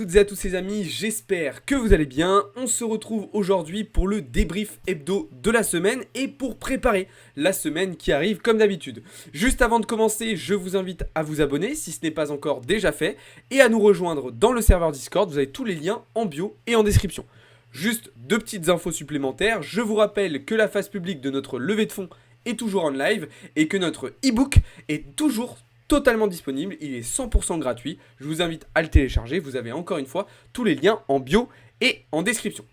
Toutes et à tous les amis, j'espère que vous allez bien. On se retrouve aujourd'hui pour le débrief hebdo de la semaine et pour préparer la semaine qui arrive comme d'habitude. Juste avant de commencer, je vous invite à vous abonner si ce n'est pas encore déjà fait et à nous rejoindre dans le serveur Discord. Vous avez tous les liens en bio et en description. Juste deux petites infos supplémentaires. Je vous rappelle que la phase publique de notre levée de fonds est toujours en live et que notre e-book est toujours totalement disponible, il est 100% gratuit, je vous invite à le télécharger, vous avez encore une fois tous les liens en bio et en description.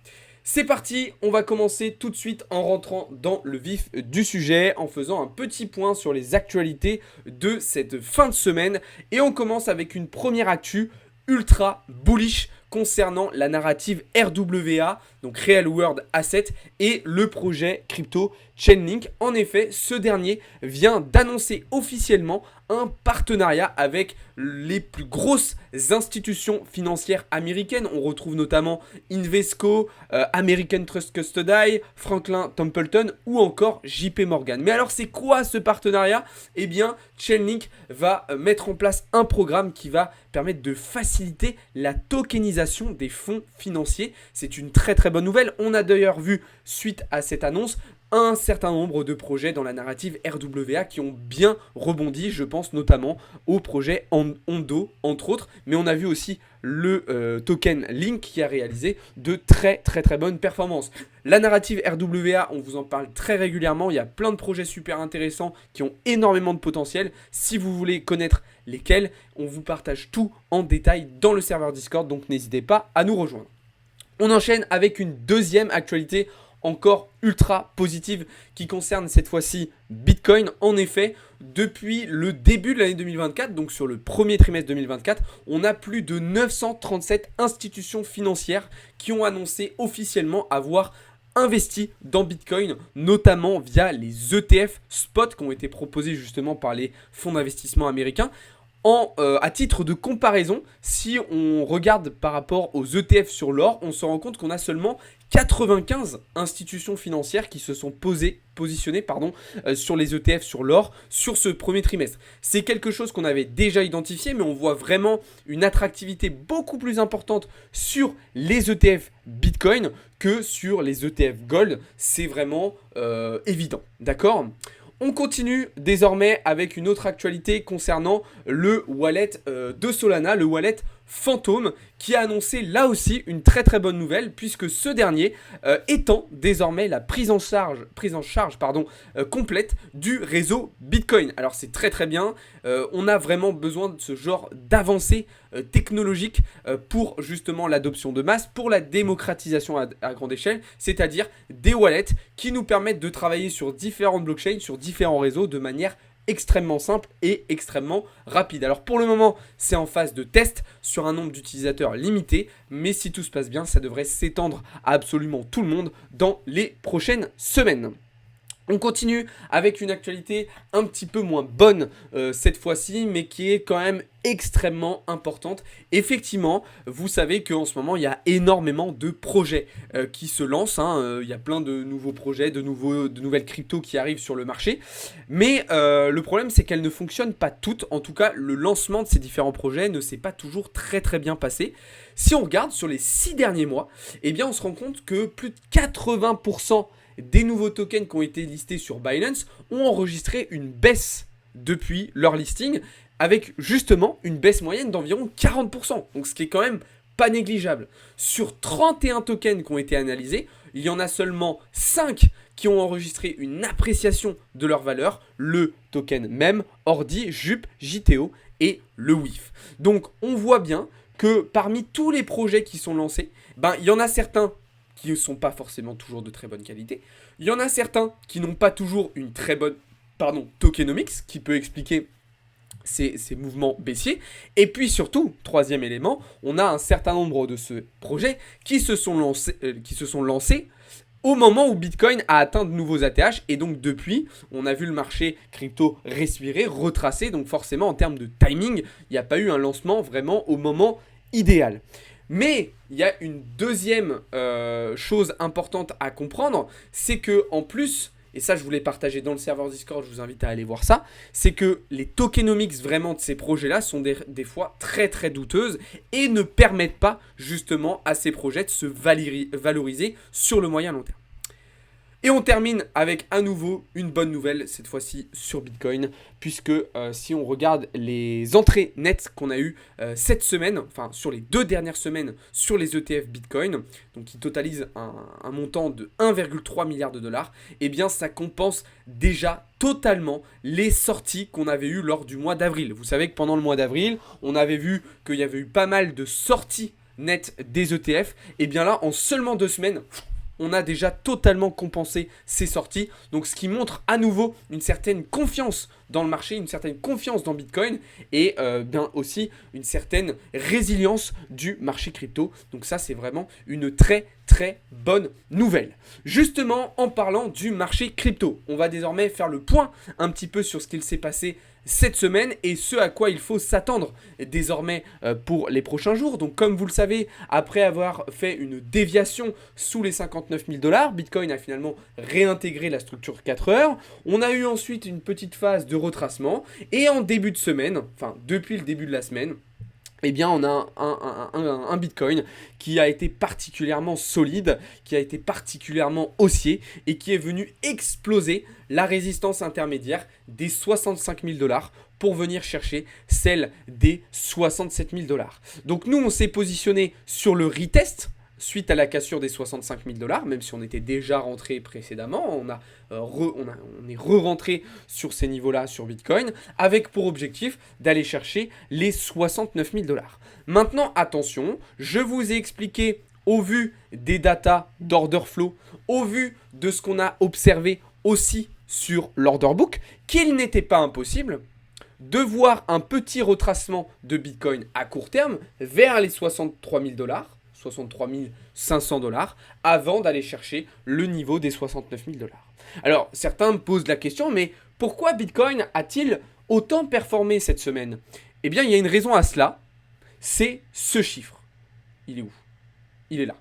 C'est parti, on va commencer tout de suite en rentrant dans le vif du sujet, en faisant un petit point sur les actualités de cette fin de semaine. Et on commence avec une première actu ultra bullish concernant la narrative RWA, donc Real World Asset, et le projet crypto Chainlink. En effet, ce dernier vient d'annoncer officiellement un partenariat avec les plus grosses institutions financières américaines. On retrouve notamment Invesco, American Trust Custody, Franklin Templeton ou encore JP Morgan. Mais alors c'est quoi ce partenariat? Eh bien, Chainlink va mettre en place un programme qui va permettre de faciliter la tokenisation des fonds financiers. C'est une très très bonne nouvelle. On a d'ailleurs vu, suite à cette annonce, un certain nombre de projets dans la narrative RWA qui ont bien rebondi. Je pense notamment au projet Ondo, entre autres. Mais on a vu aussi le token Link qui a réalisé de très bonnes performances. La narrative RWA, on vous en parle très régulièrement. Il y a plein de projets super intéressants qui ont énormément de potentiel. Si vous voulez connaître lesquels, on vous partage tout en détail dans le serveur Discord. Donc n'hésitez pas à nous rejoindre. On enchaîne avec une deuxième actualité encore ultra positive qui concerne cette fois-ci Bitcoin. En effet, depuis le début de l'année 2024, donc sur le premier trimestre 2024, on a plus de 937 institutions financières qui ont annoncé officiellement avoir investi dans Bitcoin, notamment via les ETF spot qui ont été proposés justement par les fonds d'investissement américains. À titre de comparaison, si on regarde par rapport aux ETF sur l'or, on se rend compte qu'on a seulement 95 institutions financières qui se sont positionnées sur les ETF sur l'or sur ce premier trimestre. C'est quelque chose qu'on avait déjà identifié, mais on voit vraiment une attractivité beaucoup plus importante sur les ETF Bitcoin que sur les ETF Gold. C'est vraiment évident, d'accord ? On continue désormais avec une autre actualité concernant le wallet de Solana, le wallet Phantom, qui a annoncé là aussi une très bonne nouvelle puisque ce dernier étend désormais la prise en charge complète du réseau Bitcoin. Alors c'est très bien, on a vraiment besoin de ce genre d'avancée technologique pour justement l'adoption de masse, pour la démocratisation à grande échelle, c'est-à-dire des wallets qui nous permettent de travailler sur différentes blockchains, sur différents réseaux de manière extrêmement simple et extrêmement rapide. Alors pour le moment, c'est en phase de test sur un nombre d'utilisateurs limité, mais si tout se passe bien, ça devrait s'étendre à absolument tout le monde dans les prochaines semaines. On continue avec une actualité un petit peu moins bonne cette fois-ci, mais qui est quand même extrêmement importante. Effectivement, vous savez qu'en ce moment, il y a énormément de projets qui se lancent. Il y a plein de nouveaux projets, de nouvelles cryptos qui arrivent sur le marché. Mais le problème, c'est qu'elles ne fonctionnent pas toutes. En tout cas, le lancement de ces différents projets ne s'est pas toujours très bien passé. Si on regarde sur les 6 derniers mois, eh bien, on se rend compte que plus de 80% des nouveaux tokens qui ont été listés sur Binance ont enregistré une baisse depuis leur listing, avec justement une baisse moyenne d'environ 40%, donc ce qui est quand même pas négligeable. Sur 31 tokens qui ont été analysés, il y en a seulement 5 qui ont enregistré une appréciation de leur valeur, le token MEM, Ordi, JUP, JTO et le WIF. Donc on voit bien que parmi tous les projets qui sont lancés, il y en a certains qui ne sont pas forcément toujours de très bonne qualité. Il y en a certains qui n'ont pas toujours une très bonne tokenomics, qui peut expliquer ces mouvements baissiers. Et puis surtout, troisième élément, on a un certain nombre de ces projets qui se sont lancés au moment où Bitcoin a atteint de nouveaux ATH. Et donc depuis, on a vu le marché crypto respirer, retracer. Donc forcément, en termes de timing, il n'y a pas eu un lancement vraiment au moment idéal. Mais il y a une deuxième chose importante à comprendre, c'est que en plus et ça je voulais partager dans le serveur Discord, je vous invite à aller voir ça, c'est que les tokenomics vraiment de ces projets-là sont des fois très très douteuses et ne permettent pas justement à ces projets de se valoriser sur le moyen long terme. Et on termine avec à nouveau une bonne nouvelle, cette fois-ci sur Bitcoin, puisque si on regarde les entrées nettes qu'on a eues cette semaine, enfin sur les 2 dernières semaines sur les ETF Bitcoin, donc qui totalisent un montant de 1,3 milliard de dollars, eh bien ça compense déjà totalement les sorties qu'on avait eues lors du mois d'avril. Vous savez que pendant le mois d'avril, on avait vu qu'il y avait eu pas mal de sorties nettes des ETF, et bien là en seulement 2 semaines, on a déjà totalement compensé ces sorties. Donc ce qui montre à nouveau une certaine confiance dans le marché, une certaine confiance dans Bitcoin et bien aussi une certaine résilience du marché crypto. Donc ça c'est vraiment une très très bonne nouvelle. Justement en parlant du marché crypto, on va désormais faire le point un petit peu sur ce qu'il s'est passé cette semaine et ce à quoi il faut s'attendre désormais pour les prochains jours. Donc comme vous le savez, après avoir fait une déviation sous les 59 000 $, Bitcoin a finalement réintégré la structure 4 heures. On a eu ensuite une petite phase de retracement et en début de semaine, enfin depuis le début de la semaine, eh bien on a un Bitcoin qui a été particulièrement solide, qui a été particulièrement haussier et qui est venu exploser la résistance intermédiaire des 65 000 $ pour venir chercher celle des 67 000 $. Donc nous on s'est positionné sur le retest suite à la cassure des 65 000 $, même si on était déjà rentré précédemment, on est re-rentré sur ces niveaux-là sur Bitcoin, avec pour objectif d'aller chercher les 69 000 $. Maintenant, attention, je vous ai expliqué au vu des datas d'order flow, au vu de ce qu'on a observé aussi sur l'order book, qu'il n'était pas impossible de voir un petit retracement de Bitcoin à court terme vers les 63 000 $, 63 500 $, avant d'aller chercher le niveau des 69 000 $. Alors, certains me posent la question, mais pourquoi Bitcoin a-t-il autant performé cette semaine? Eh bien, il y a une raison à cela, c'est ce chiffre. Il est où? Il est là.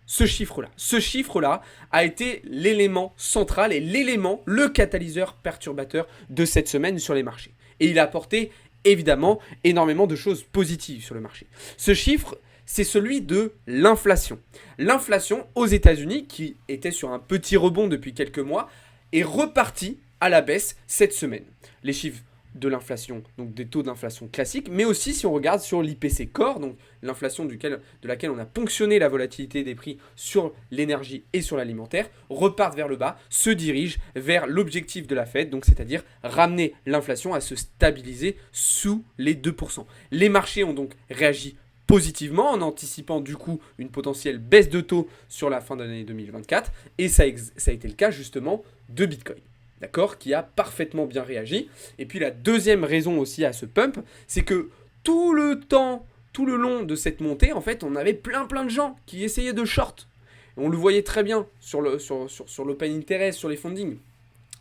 Ce chiffre-là a été l'élément central et le catalyseur perturbateur de cette semaine sur les marchés. Et il a apporté, évidemment, énormément de choses positives sur le marché. Ce chiffre, c'est celui de l'inflation. L'inflation aux États-Unis, qui était sur un petit rebond depuis quelques mois, est repartie à la baisse cette semaine. Les chiffres de l'inflation, donc des taux d'inflation classiques, mais aussi si on regarde sur l'IPC Core, donc l'inflation de laquelle on a ponctionné la volatilité des prix sur l'énergie et sur l'alimentaire, repartent vers le bas, se dirigent vers l'objectif de la Fed, donc c'est-à-dire ramener l'inflation à se stabiliser sous les 2%. Les marchés ont donc réagi positivement en anticipant du coup une potentielle baisse de taux sur la fin de l'année 2024 et ça a été le cas justement de Bitcoin, d'accord, qui a parfaitement bien réagi. Et puis la deuxième raison aussi à ce pump, c'est que tout le long de cette montée, en fait, on avait plein de gens qui essayaient de short. Et on le voyait très bien sur l'open interest, sur les fundings.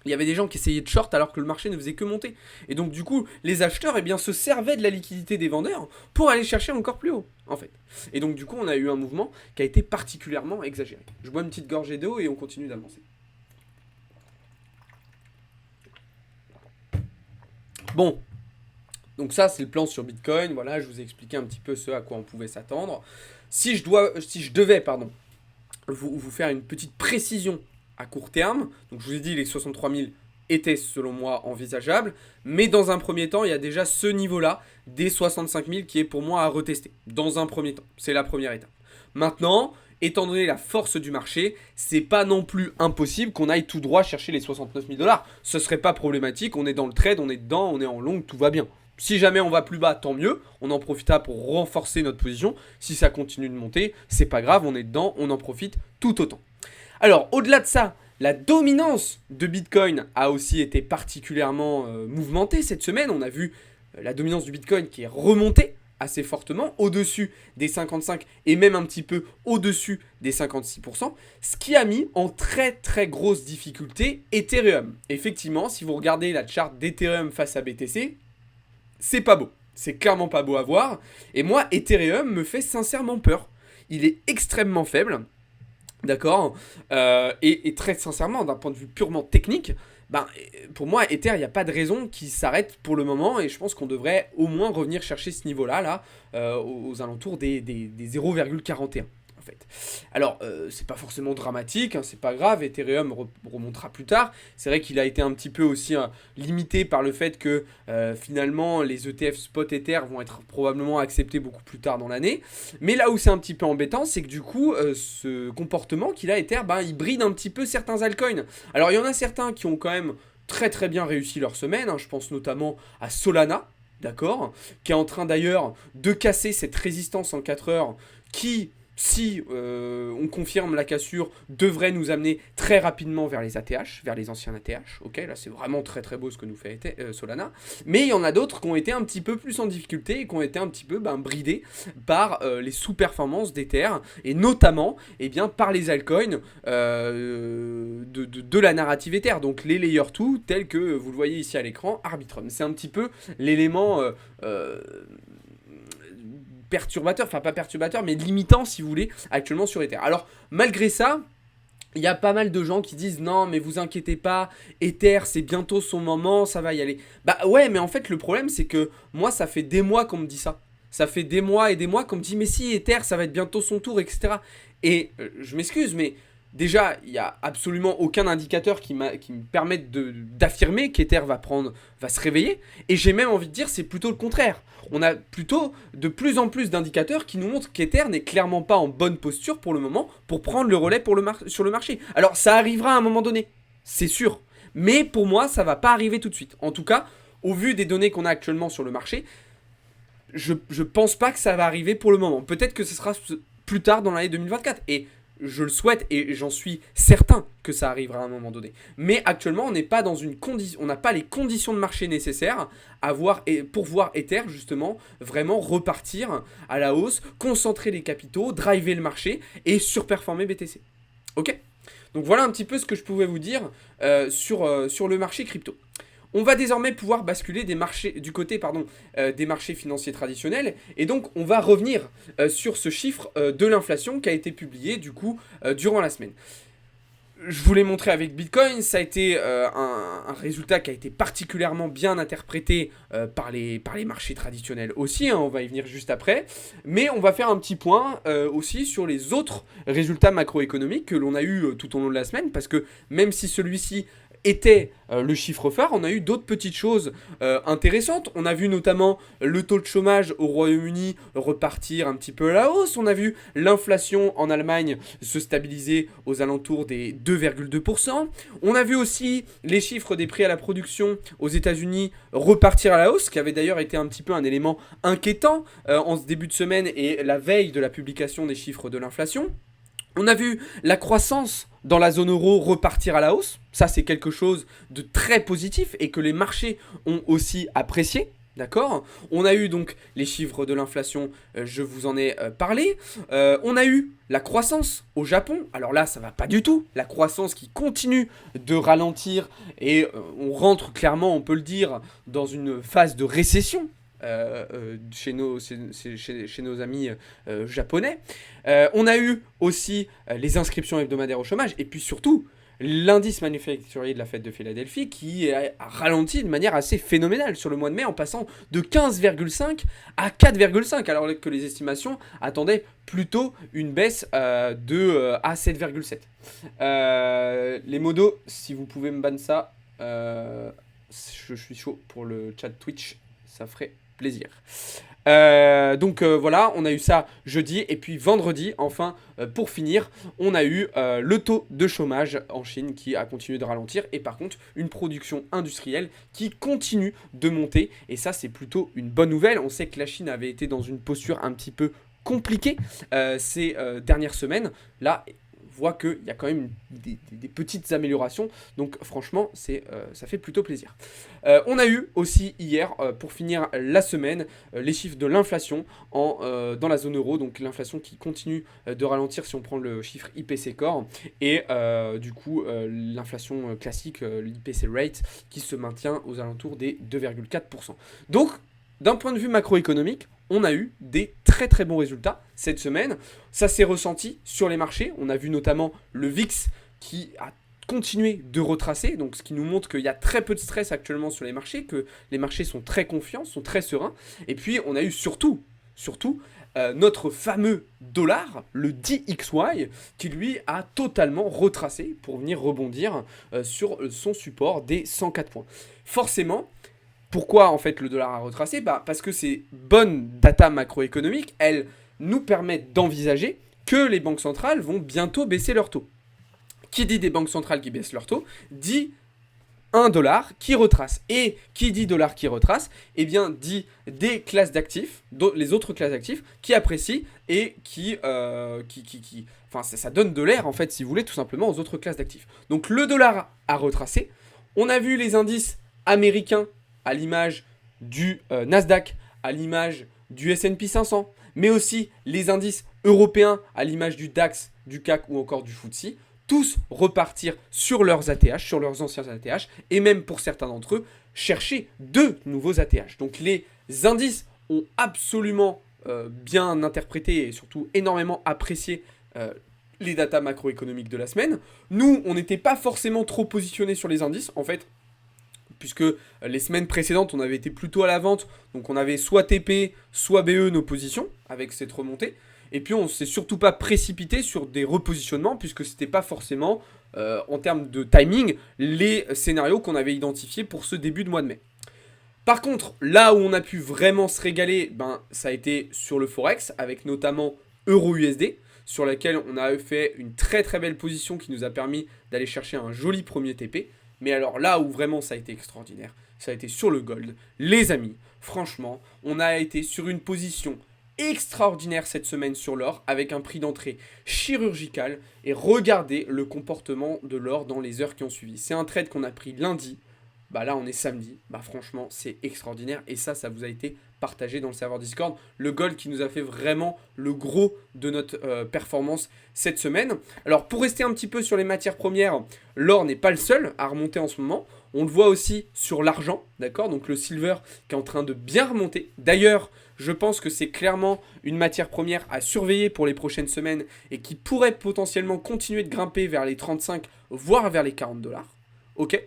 Il y avait des gens qui essayaient de short alors que le marché ne faisait que monter. Et donc du coup, les acheteurs se servaient de la liquidité des vendeurs pour aller chercher encore plus haut, en fait. Et donc du coup, on a eu un mouvement qui a été particulièrement exagéré. Je bois une petite gorgée d'eau et on continue d'avancer. Bon, donc ça c'est le plan sur Bitcoin. Voilà, je vous ai expliqué un petit peu ce à quoi on pouvait s'attendre. Si je devais vous faire une petite précision à court terme, donc je vous ai dit les 63 000 étaient selon moi envisageables, mais dans un premier temps, il y a déjà ce niveau-là des 65 000 qui est pour moi à retester. Dans un premier temps, c'est la première étape. Maintenant, étant donné la force du marché, c'est pas non plus impossible qu'on aille tout droit chercher les 69 000 $. Ce serait pas problématique, on est dans le trade, on est dedans, on est en long, tout va bien. Si jamais on va plus bas, tant mieux, on en profitera pour renforcer notre position. Si ça continue de monter, c'est pas grave, on est dedans, on en profite tout autant. Alors, au-delà de ça, la dominance de Bitcoin a aussi été particulièrement mouvementée cette semaine. On a vu la dominance du Bitcoin qui est remontée assez fortement, au-dessus des 55 et même un petit peu au-dessus des 56%, ce qui a mis en très très grosse difficulté Ethereum. Effectivement, si vous regardez la charte d'Ethereum face à BTC, c'est pas beau. C'est clairement pas beau à voir. Et moi, Ethereum me fait sincèrement peur. Il est extrêmement faible. D'accord. Et très sincèrement, d'un point de vue purement technique, ben, pour moi, Ether, il n'y a pas de raison qu'il s'arrête pour le moment. Et je pense qu'on devrait au moins revenir chercher ce niveau-là, là, aux alentours des 0,41. En fait. Alors, c'est pas forcément dramatique, hein, c'est pas grave, Ethereum remontera plus tard. C'est vrai qu'il a été un petit peu aussi limité par le fait que finalement les ETF spot Ether vont être probablement acceptés beaucoup plus tard dans l'année. Mais là où c'est un petit peu embêtant, c'est que du coup, ce comportement qu'il a Ether, ben, il bride un petit peu certains altcoins. Alors, il y en a certains qui ont quand même très très bien réussi leur semaine, hein, je pense notamment à Solana, d'accord, qui est en train d'ailleurs de casser cette résistance en 4 heures qui, si on confirme la cassure, devrait nous amener très rapidement vers les ATH, vers les anciens ATH. Ok, là c'est vraiment très très beau ce que nous fait Solana. Mais il y en a d'autres qui ont été un petit peu plus en difficulté et qui ont été un petit peu bridés par les sous-performances d'Ether et notamment par les altcoins de la narrative Ether. Donc les layer 2 tels que vous le voyez ici à l'écran, Arbitrum. C'est un petit peu l'élément perturbateur, enfin pas perturbateur, mais limitant si vous voulez, actuellement sur Ether. Alors malgré ça, il y a pas mal de gens qui disent non mais vous inquiétez pas, Ether c'est bientôt son moment, ça va y aller. Bah ouais, mais en fait le problème c'est que moi ça fait des mois qu'on me dit ça. Ça fait des mois et des mois qu'on me dit mais si Ether ça va être bientôt son tour, etc. Et je m'excuse mais déjà il n'y a absolument aucun indicateur qui me permette d'affirmer qu'Ether va se réveiller. Et j'ai même envie de dire c'est plutôt le contraire. On a plutôt de plus en plus d'indicateurs qui nous montrent qu'Ether n'est clairement pas en bonne posture pour le moment pour prendre le relais sur le marché. Alors ça arrivera à un moment donné, c'est sûr. Mais pour moi, ça ne va pas arriver tout de suite. En tout cas, au vu des données qu'on a actuellement sur le marché, je pense pas que ça va arriver pour le moment. Peut-être que ce sera plus tard dans l'année 2024. Et je le souhaite et j'en suis certain que ça arrivera à un moment donné. Mais actuellement, on n'est pas dans une condition, on n'a pas les conditions de marché nécessaires pour voir Ether justement vraiment repartir à la hausse, concentrer les capitaux, driver le marché et surperformer BTC. Ok ? Donc voilà un petit peu ce que je pouvais vous dire sur le marché crypto. On va désormais pouvoir basculer du côté des marchés financiers traditionnels. Et donc, on va revenir sur ce chiffre de l'inflation qui a été publié du coup durant la semaine. Je vous l'ai montré avec Bitcoin, ça a été un résultat qui a été particulièrement bien interprété par les marchés traditionnels aussi, hein, on va y venir juste après. Mais on va faire un petit point aussi sur les autres résultats macroéconomiques que l'on a eu tout au long de la semaine, parce que même si celui-ci était le chiffre phare, on a eu d'autres petites choses intéressantes. On a vu notamment le taux de chômage au Royaume-Uni repartir un petit peu à la hausse. On a vu l'inflation en Allemagne se stabiliser aux alentours des 2,2%. On a vu aussi les chiffres des prix à la production aux États-Unis repartir à la hausse, qui avait d'ailleurs été un petit peu un élément inquiétant en ce début de semaine et la veille de la publication des chiffres de l'inflation. On a vu la croissance dans la zone euro repartir à la hausse. Ça, c'est quelque chose de très positif et que les marchés ont aussi apprécié. D'accord ? On a eu donc les chiffres de l'inflation, je vous en ai parlé. On a eu la croissance au Japon. Alors là, ça va pas du tout. La croissance qui continue de ralentir et on rentre clairement, on peut le dire, dans une phase de récession. Chez nos amis japonais. On a eu aussi les inscriptions hebdomadaires au chômage et puis surtout l'indice manufacturier de la fête de Philadelphie qui a ralenti de manière assez phénoménale sur le mois de mai en passant de 15,5 à 4,5 alors que les estimations attendaient plutôt une baisse à 7,7. Les modos, si vous pouvez me ban ça, je suis chaud pour le chat Twitch, ça ferait plaisir. Voilà, on a eu ça jeudi et puis vendredi, enfin, pour finir, on a eu le taux de chômage en Chine qui a continué de ralentir et par contre une production industrielle qui continue de monter et ça c'est plutôt une bonne nouvelle. On sait que la Chine avait été dans une posture un petit peu compliquée ces dernières semaines. Là, voit qu'il y a quand même des petites améliorations. Donc franchement, ça fait plutôt plaisir. On a eu aussi hier, pour finir la semaine, les chiffres de l'inflation dans la zone euro. Donc l'inflation qui continue de ralentir si on prend le chiffre IPC Core. Et du coup, l'inflation classique, l'IPC Rate, qui se maintient aux alentours des 2,4%. Donc, d'un point de vue macroéconomique, on a eu des très très bons résultats cette semaine. Ça s'est ressenti sur les marchés. On a vu notamment le VIX qui a continué de retracer, donc ce qui nous montre qu'il y a très peu de stress actuellement sur les marchés, que les marchés sont très confiants, sont très sereins. Et puis on a eu surtout notre fameux dollar, le DXY, qui lui a totalement retracé pour venir rebondir sur son support des 104 points. Forcément, pourquoi en fait le dollar a retracé ? Parce que ces bonnes data macroéconomiques, elles nous permettent d'envisager que les banques centrales vont bientôt baisser leurs taux. Qui dit des banques centrales qui baissent leurs taux, dit un dollar qui retrace. Et qui dit dollar qui retrace, eh bien dit des classes d'actifs, les autres classes d'actifs, qui apprécient et enfin ça donne de l'air en fait, si vous voulez, tout simplement aux autres classes d'actifs. Donc le dollar a retracé. On a vu les indices américains à l'image du Nasdaq, à l'image du S&P 500, mais aussi les indices européens à l'image du DAX, du CAC ou encore du FTSE, tous repartir sur leurs ATH, sur leurs anciens ATH, et même pour certains d'entre eux, chercher de nouveaux ATH. Donc les indices ont absolument bien interprété et surtout énormément apprécié les datas macroéconomiques de la semaine. Nous, on n'était pas forcément trop positionnés sur les indices, en fait, puisque les semaines précédentes, on avait été plutôt à la vente, donc on avait soit TP, soit BE nos positions, avec cette remontée. Et puis on ne s'est surtout pas précipité sur des repositionnements, puisque ce n'était pas forcément, en termes de timing, les scénarios qu'on avait identifiés pour ce début de mois de mai. Par contre, là où on a pu vraiment se régaler, ça a été sur le Forex, avec notamment Euro-USD, sur laquelle on a fait une très très belle position qui nous a permis d'aller chercher un joli premier TP. Mais alors là où vraiment ça a été extraordinaire, ça a été sur le gold. Les amis, franchement, on a été sur une position extraordinaire cette semaine sur l'or, avec un prix d'entrée chirurgical. Et regardez le comportement de l'or dans les heures qui ont suivi. C'est un trade qu'on a pris lundi. Là on est samedi. Franchement c'est extraordinaire. Et ça vous a été partagé dans le serveur Discord. Le gold qui nous a fait vraiment le gros de notre performance cette semaine. Alors pour rester un petit peu sur les matières premières, l'or n'est pas le seul à remonter en ce moment. On le voit aussi sur l'argent, d'accord ? Donc le silver qui est en train de bien remonter. D'ailleurs, je pense que c'est clairement une matière première à surveiller pour les prochaines semaines et qui pourrait potentiellement continuer de grimper vers les 35, voire vers les 40 $. Ok ?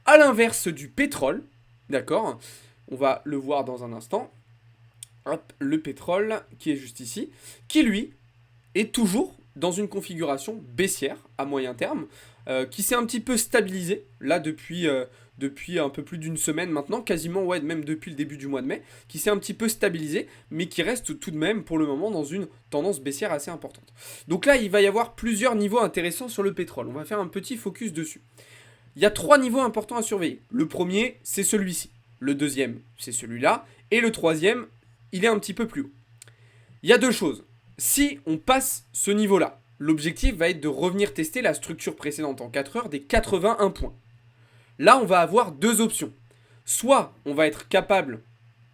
À l'inverse du pétrole, d'accord ? On va le voir dans un instant. Hop, le pétrole qui est juste ici, qui lui est toujours dans une configuration baissière à moyen terme, qui s'est un petit peu stabilisé là depuis un peu plus d'une semaine maintenant, quasiment même depuis le début du mois de mai, qui s'est un petit peu stabilisé, mais qui reste tout de même pour le moment dans une tendance baissière assez importante. Donc là, il va y avoir plusieurs niveaux intéressants sur le pétrole. On va faire un petit focus dessus. Il y a 3 niveaux importants à surveiller. Le premier, c'est celui-ci. Le deuxième, c'est celui-là. Et le troisième, il est un petit peu plus haut. Il y a 2 choses. Si on passe ce niveau-là, l'objectif va être de revenir tester la structure précédente en 4 heures des 81 points. Là, on va avoir 2 options. Soit on va être capable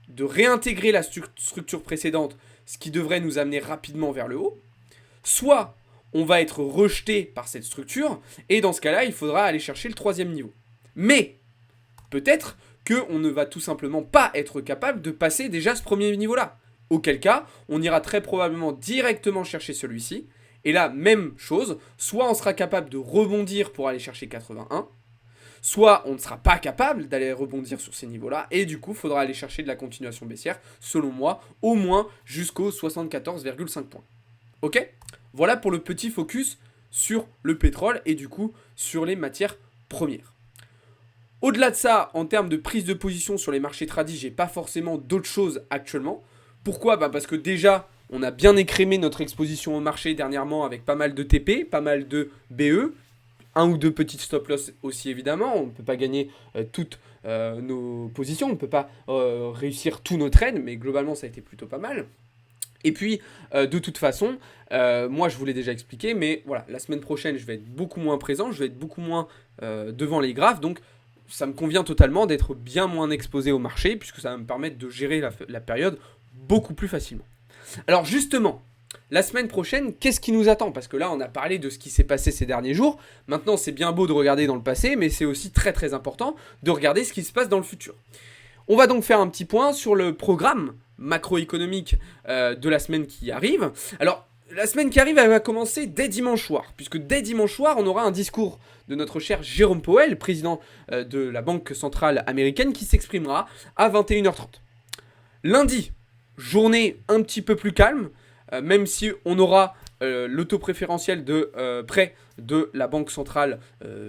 de réintégrer la structure précédente, ce qui devrait nous amener rapidement vers le haut. Soit on va être rejeté par cette structure, et dans ce cas-là, il faudra aller chercher le 3e niveau. Mais, peut-être qu'on ne va tout simplement pas être capable de passer déjà ce premier niveau-là. Auquel cas, on ira très probablement directement chercher celui-ci, et là, même chose, soit on sera capable de rebondir pour aller chercher 81, soit on ne sera pas capable d'aller rebondir sur ces niveaux-là, et du coup, il faudra aller chercher de la continuation baissière, selon moi, au moins jusqu'aux 74,5 points. Ok ? Voilà pour le petit focus sur le pétrole et du coup sur les matières premières. Au-delà de ça, en termes de prise de position sur les marchés tradis, j'ai pas forcément d'autres choses actuellement. Pourquoi ? Parce que déjà, on a bien écrémé notre exposition au marché dernièrement avec pas mal de TP, pas mal de BE, 1 ou 2 petites stop loss aussi évidemment. On ne peut pas gagner toutes nos positions, on ne peut pas réussir tous nos trades, mais globalement ça a été plutôt pas mal. Et puis, de toute façon, moi je vous l'ai déjà expliqué, mais voilà, la semaine prochaine, je vais être beaucoup moins présent, je vais être beaucoup moins devant les graphes, donc ça me convient totalement d'être bien moins exposé au marché, puisque ça va me permettre de gérer la période beaucoup plus facilement. Alors justement, la semaine prochaine, qu'est-ce qui nous attend ? Parce que là, on a parlé de ce qui s'est passé ces derniers jours. Maintenant, c'est bien beau de regarder dans le passé, mais c'est aussi très très important de regarder ce qui se passe dans le futur. On va donc faire un petit point sur le programme macroéconomique de la semaine qui arrive. Alors, la semaine qui arrive, elle va commencer dès dimanche soir, puisque dès dimanche soir, on aura un discours de notre cher Jérôme Powell, président de la Banque centrale américaine, qui s'exprimera à 21h30. Lundi, journée un petit peu plus calme, même si on aura le taux préférentiel de prêt de la Banque centrale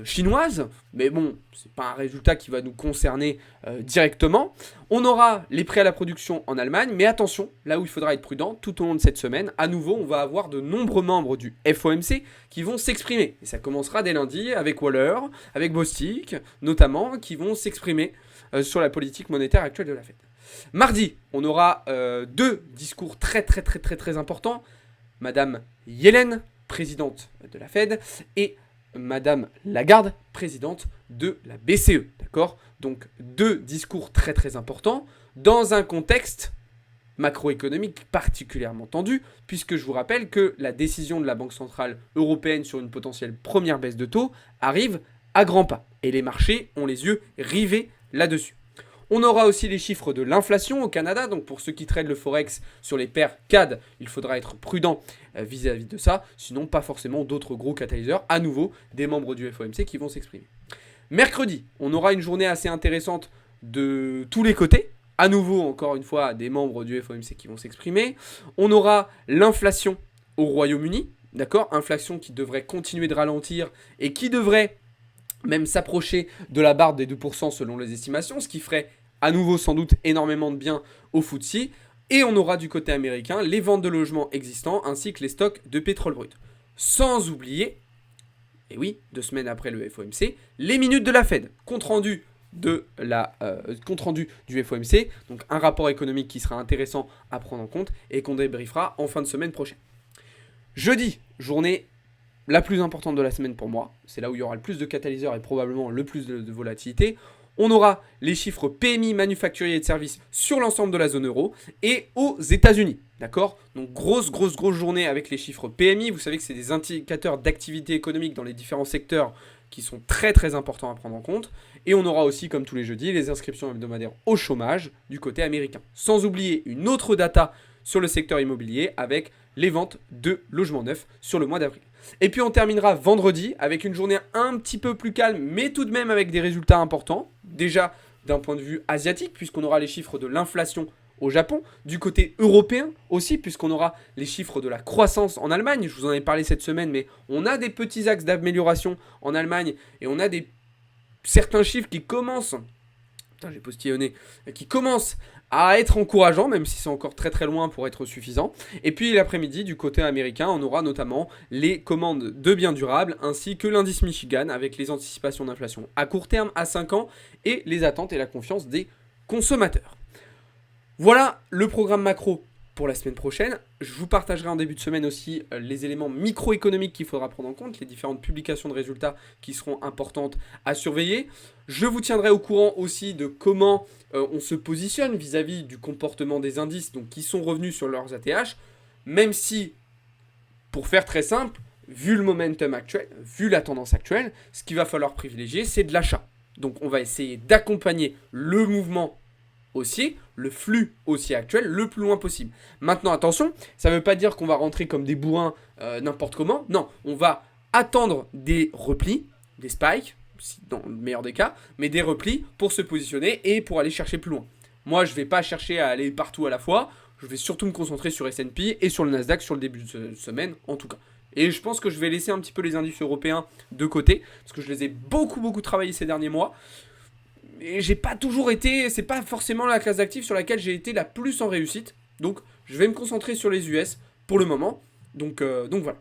chinoise, mais bon, c'est pas un résultat qui va nous concerner directement. On aura les prêts à la production en Allemagne, mais attention, là où il faudra être prudent, tout au long de cette semaine, à nouveau, on va avoir de nombreux membres du FOMC qui vont s'exprimer. Et ça commencera dès lundi avec Waller, avec Bostic, notamment, qui vont s'exprimer sur la politique monétaire actuelle de la Fed. Mardi, on aura deux discours très importants. Madame Yellen, présidente de la Fed, et Madame Lagarde, présidente de la BCE. D'accord ? Donc deux discours très importants dans un contexte macroéconomique particulièrement tendu, puisque je vous rappelle que la décision de la Banque centrale européenne sur une potentielle première baisse de taux arrive à grands pas. Et les marchés ont les yeux rivés là-dessus. On aura aussi les chiffres de l'inflation au Canada, donc pour ceux qui traitent le Forex sur les paires CAD, il faudra être prudent vis-à-vis de ça, sinon pas forcément d'autres gros catalyseurs, à nouveau des membres du FOMC qui vont s'exprimer. Mercredi, on aura une journée assez intéressante de tous les côtés, à nouveau encore une fois des membres du FOMC qui vont s'exprimer. On aura l'inflation au Royaume-Uni, d'accord, inflation qui devrait continuer de ralentir et qui devrait même s'approcher de la barre des 2% selon les estimations, ce qui ferait à nouveau sans doute énormément de bien au FTSE. Et on aura du côté américain les ventes de logements existants ainsi que les stocks de pétrole brut. Sans oublier, et oui, 2 semaines après le FOMC, les minutes de la Fed, compte rendu du FOMC, donc un rapport économique qui sera intéressant à prendre en compte et qu'on débriefera en fin de semaine prochaine. Jeudi, journée la plus importante de la semaine pour moi, c'est là où il y aura le plus de catalyseurs et probablement le plus de volatilité. On aura les chiffres PMI manufacturiers et de services sur l'ensemble de la zone euro et aux États-Unis. D'accord ? Donc grosse journée avec les chiffres PMI. Vous savez que c'est des indicateurs d'activité économique dans les différents secteurs qui sont très importants à prendre en compte. Et on aura aussi, comme tous les jeudis, les inscriptions hebdomadaires au chômage du côté américain. Sans oublier une autre data sur le secteur immobilier avec les ventes de logements neufs sur le mois d'avril. Et puis on terminera vendredi avec une journée un petit peu plus calme, mais tout de même avec des résultats importants. Déjà d'un point de vue asiatique, puisqu'on aura les chiffres de l'inflation au Japon. Du côté européen aussi, puisqu'on aura les chiffres de la croissance en Allemagne. Je vous en ai parlé cette semaine, mais on a des petits axes d'amélioration en Allemagne et on a certains chiffres qui commencent... Putain, j'ai postillonné. Qui commencent à être encourageants, même si c'est encore très loin pour être suffisant. Et puis l'après-midi, du côté américain, on aura notamment les commandes de biens durables, ainsi que l'indice Michigan, avec les anticipations d'inflation à court terme, à 5 ans, et les attentes et la confiance des consommateurs. Voilà le programme macro pour la semaine prochaine. Je vous partagerai en début de semaine aussi les éléments microéconomiques qu'il faudra prendre en compte, les différentes publications de résultats qui seront importantes à surveiller. Je vous tiendrai au courant aussi de comment on se positionne vis-à-vis du comportement des indices donc qui sont revenus sur leurs ATH, même si, pour faire très simple, vu le momentum actuel, vu la tendance actuelle, ce qu'il va falloir privilégier, c'est de l'achat. Donc on va essayer d'accompagner le mouvement haussier, le flux haussier actuel, le plus loin possible. Maintenant, attention, ça ne veut pas dire qu'on va rentrer comme des bourrins n'importe comment. Non, on va attendre des replis, des spikes, dans le meilleur des cas, mais des replis pour se positionner et pour aller chercher plus loin. Moi, je ne vais pas chercher à aller partout à la fois. Je vais surtout me concentrer sur S&P et sur le Nasdaq sur le début de semaine, en tout cas. Et je pense que je vais laisser un petit peu les indices européens de côté, parce que je les ai beaucoup travaillés ces derniers mois. Et j'ai pas toujours été, c'est pas forcément la classe d'actifs sur laquelle j'ai été la plus en réussite. Donc je vais me concentrer sur les US pour le moment. Donc voilà.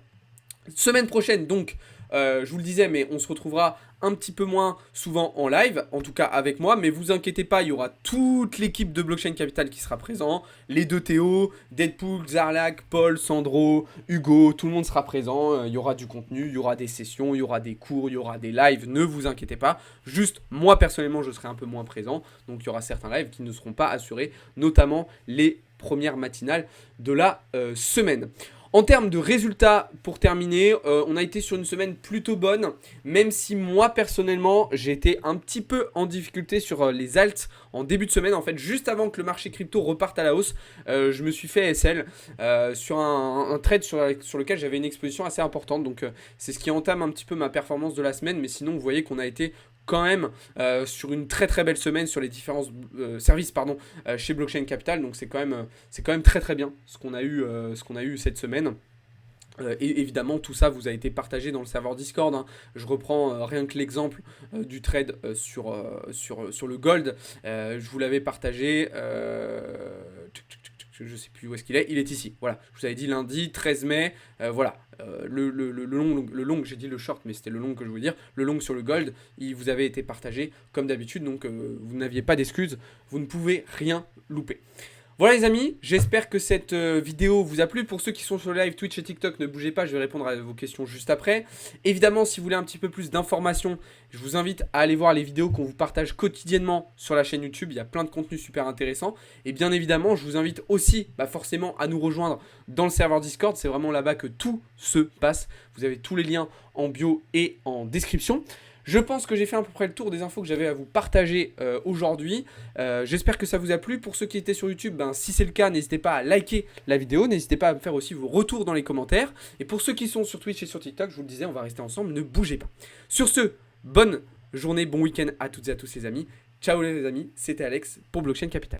Semaine prochaine, donc, je vous le disais, mais on se retrouvera un petit peu moins souvent en live, en tout cas avec moi, mais vous inquiétez pas, il y aura toute l'équipe de Blockchain Capital qui sera présent, les deux Théo, Deadpool, Zarlak, Paul, Sandro, Hugo, tout le monde sera présent, il y aura du contenu, il y aura des sessions, il y aura des cours, il y aura des lives, ne vous inquiétez pas, juste moi personnellement je serai un peu moins présent, donc il y aura certains lives qui ne seront pas assurés, notamment les premières matinales de la semaine. En termes de résultats, pour terminer, on a été sur une semaine plutôt bonne, même si moi personnellement j'ai été un petit peu en difficulté sur les alts en début de semaine. En fait, juste avant que le marché crypto reparte à la hausse, je me suis fait SL sur un trade sur lequel j'avais une exposition assez importante. Donc c'est ce qui entame un petit peu ma performance de la semaine, mais sinon vous voyez qu'on a été quand même sur une très très belle semaine sur les différents services chez Blockchain Capital. Donc c'est quand même très très bien ce qu'on a eu cette semaine. Et évidemment tout ça vous a été partagé dans le serveur Discord, hein. Je reprends rien que l'exemple du trade sur le gold. Je vous l'avais partagé, je ne sais plus où est-ce qu'il est, il est ici, voilà, je vous avais dit lundi 13 mai, voilà, le long, j'ai dit le short mais c'était le long que je voulais dire, le long sur le gold, il vous avait été partagé comme d'habitude, donc vous n'aviez pas d'excuses, vous ne pouvez rien louper. Voilà les amis, j'espère que cette vidéo vous a plu. Pour ceux qui sont sur le live Twitch et TikTok, ne bougez pas, je vais répondre à vos questions juste après. Évidemment, si vous voulez un petit peu plus d'informations, je vous invite à aller voir les vidéos qu'on vous partage quotidiennement sur la chaîne YouTube. Il y a plein de contenus super intéressants. Et bien évidemment, je vous invite aussi forcément à nous rejoindre dans le serveur Discord. C'est vraiment là-bas que tout se passe. Vous avez tous les liens en bio et en description. Je pense que j'ai fait à peu près le tour des infos que j'avais à vous partager aujourd'hui. J'espère que ça vous a plu. Pour ceux qui étaient sur YouTube, si c'est le cas, n'hésitez pas à liker la vidéo. N'hésitez pas à me faire aussi vos retours dans les commentaires. Et pour ceux qui sont sur Twitch et sur TikTok, je vous le disais, on va rester ensemble. Ne bougez pas. Sur ce, bonne journée, bon week-end à toutes et à tous les amis. Ciao les amis, c'était Alex pour Blockchain Capital.